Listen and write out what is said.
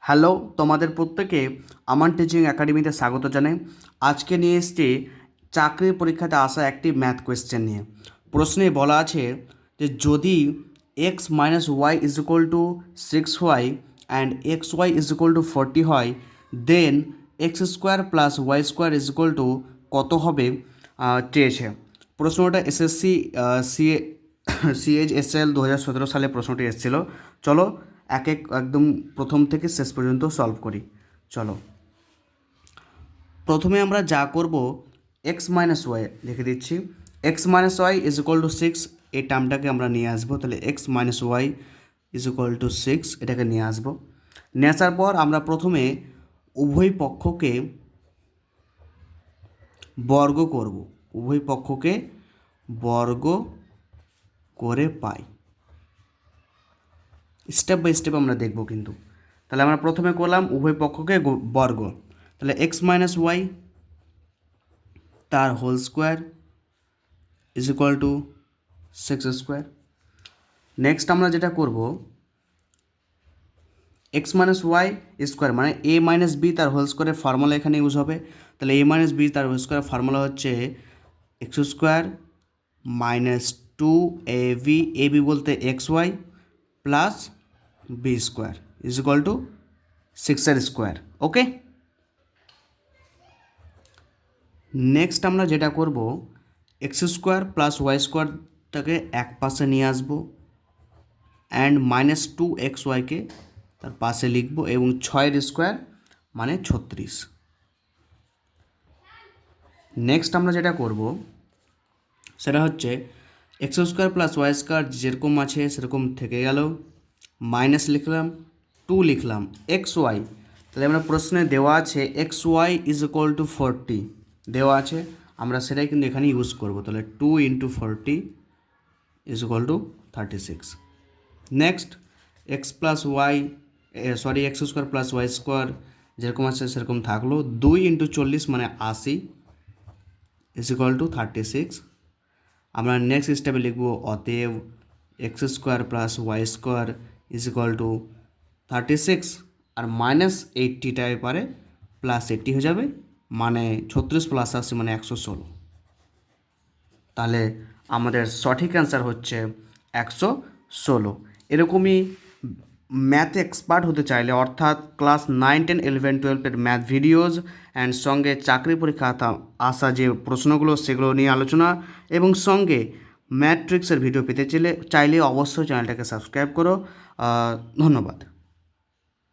Hello, তোমাদের প্রত্যেকে আমান teaching একাডেমিতে স্বাগত জানাই। আজকে নিয়ে এসেছি চাকরির পরীক্ষাতে আসা একটি ম্যাথ কোয়েশ্চেন নিয়ে। প্রশ্নে বলা আছে যে যদি x minus y is equal to 6y and x y is equal to 40 হয়, then x square plus y square is equal to কত হবে চেয়েছে। প্রশ্নটা এসএসসি সিএইচএসএল 2017 সালে প্রশ্নটি এসেছিলো। চলো একদম প্রথম থেকে শেষ পর্যন্ত সলভ করি। চলো, প্রথমে আমরা যা করব এক্স মাইনাস ওয়াই লিখে দিচ্ছি। X minus y is equal to 6, এই টার্মটাকে আমরা নিয়ে আসবো। তাহলে x minus y is equal to 6 এটাকে নিয়ে আসবো। নিয়ে আসার পর আমরা প্রথমে উভয় পক্ষকে বর্গ করব, উভয় পক্ষকে বর্গ করে পাই। স্টেপ বাই স্টেপ আমরা দেখব কিন্তু। তাহলে আমরা প্রথমে করলাম উভয় পক্ষকে বর্গ। তাহলে এক্স মাইনাস ওয়াই তার whole square is equal to 6 square. Next আমরা যেটা করব এক্স মাইনাস ওয়াই স্কোয়ার মানে এ মাইনাস বি তার হোল স্কোয়ারের ফর্মুলা এখানে ইউজ হবে। তাহলে এ মাইনাস বি তার হোল স্কোয়ারের ফর্মুলা হচ্ছে x square minus 2ab, ab বলতে x y plus b square is equal to 6 square. Okay, next আমরা যেটা করব এক্স স্কোয়ার প্লাস ওয়াই স্কোয়ারটাকে এক পাশে নিয়ে আসবো অ্যান্ড মাইনাস 2xy তার পাশে লিখবো এবং 6 স্কোয়ার মানে 36। নেক্সট আমরা যেটা করব সেটা হচ্ছে x square plus y square যেরকম আছে সেরকম থেকে গেল, মাইনাস লিখলাম 2 লিখলাম এক্স ওয়াই। তাহলে আমরা প্রশ্নে দেওয়া আছে x y is equal to 40 দেওয়া আছে, আমরা সেটাই কিন্তু এখানে ইউজ করব। তাহলে 2 × 40 is equal to 36। Next x plus y x square plus y square যেরকম আছে সেরকম থাকলো, 2 × 40 মানে 80 ইজ ইকুয়াল টু 36। আমরা নেক্সট স্টেপে লিখব অতএব x square plus y square is equal to 36 আর মাইনাস 80টার পারে প্লাস 80 হয়ে যাবে, মানে 36 প্লাস 80 মানে 116। তাহলে আমাদের সঠিক অ্যান্সার হচ্ছে 116। এরকমই ম্যাথে এক্সপার্ট হতে চাইলে অর্থাৎ ক্লাস 9, 10, 11, 12-এর ম্যাথ ভিডিওস অ্যান্ড সঙ্গে চাকরি পরীক্ষা আসা যে প্রশ্নগুলো সেগুলো নিয়ে আলোচনা এবং সঙ্গে ম্যাট্রিক্সের ভিডিও পেতে চাইলে অবশ্যই চ্যানেলটাকে সাবস্ক্রাইব করো। ধন্যবাদ।